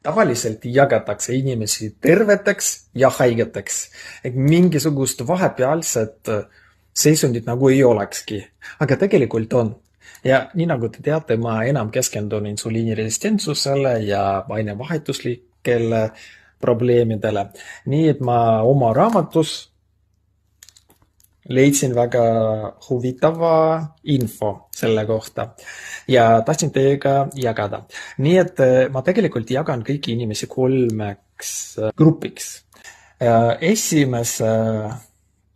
Tavaliselt jagatakse inimesi terveteks ja haigeteks. Mingisugust vahepealset seisundit nagu ei olekski. Aga tegelikult on. Ja nii nagu te teate, ma enam keskendun insuliiniresistentsusele ja ainevahetuslikele probleemidele. Nii et ma oma raamatus leidsin väga huvitava info selle kohta ja tahtsin teiega jagada. Nii et ma tegelikult jagan kõiki inimesi kolmeks grupiks. Esimese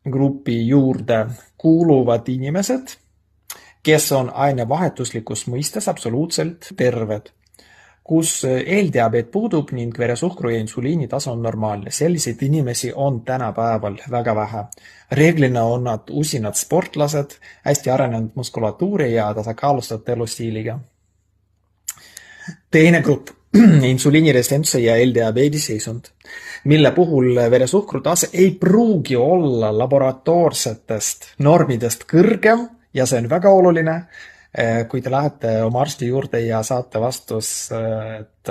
grupi juurde kuuluvad inimesed, kes on ainevahetuslikus mõistes absoluutselt terved, kus eeldiabeet puudub ning veresuhkru ja insuliini tase on normaalne. Selliseid inimesi on tänapäeval väga vähe. Reeglina on nad usinad sportlased, hästi arenenud muskulatuuri ja tasakaalustatud elustiiliga. Teine grupp, insuliiniresistentse ja eeldiabeedi seisund, mille puhul veresuhkru tase ei pruugi olla laboratoorsetest normidest kõrgem ja see on väga oluline. Kui te lähete oma arsti juurde ja saate vastus, et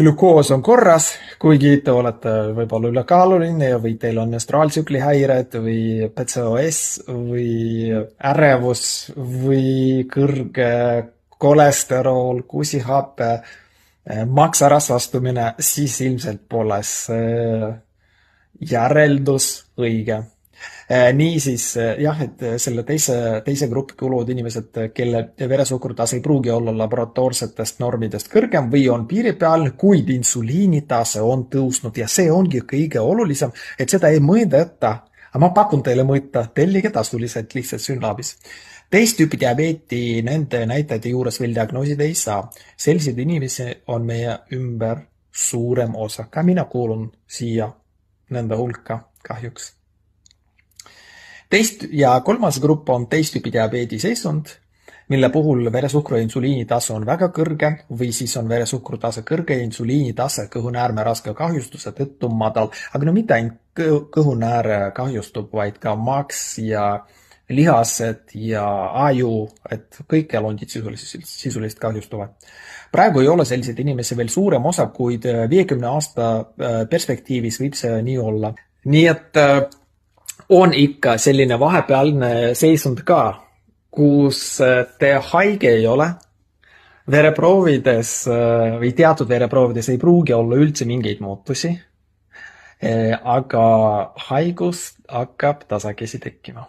glukoos on korras, kuigi te olete võib-olla ülekaaluline või teil on menstruaaltsükli häired või PCOS või ärevus või kõrge kolesterol, kusihape, maksarasvastumine, siis ilmselt pole see järeldus õige. Niisiis, jah, et selle teise gruppi kuuluvad inimesed, kelle veresuhkrutase ei pruugi olla laboratoorsetest normidest kõrgem või on piiri peal, kuid insuliinitase on tõusnud ja see ongi kõige olulisem, et seda ei mõõdeta. Aga ma pakun teile mõõta, tellige tasuliselt lihtsalt Synlabis. Teist tüüpi diabeeti nende näitajate juures veel diagnoosida ei saa. Selliseid inimesi on meie ümber suurem osa. Ka mina kuulun siia nende hulka kahjuks. Ja kolmas grupp on teist tüüpi diabeedi seisund, mille puhul veresuhkru ja insuliini tase on väga kõrge või siis on veresuhkru tase kõrge ja insuliini tase kõhunäärme raske kahjustuse tõttu madal. Aga mitte ainult kõhunääre kahjustub, vaid ka maks ja lihased ja aju, et kõik elundid sisuliselt kahjustuvad. Praegu ei ole selliseid inimesi veel suurem osa, kuid 50 aasta perspektiivis võib see nii olla. Nii et on ikka selline vahepealne seisund ka, kus te haige ei ole. Vereproovides või teatud vereproovides ei pruugi olla üldse mingeid muutusi, aga haigus hakkab tasakesi tekkima.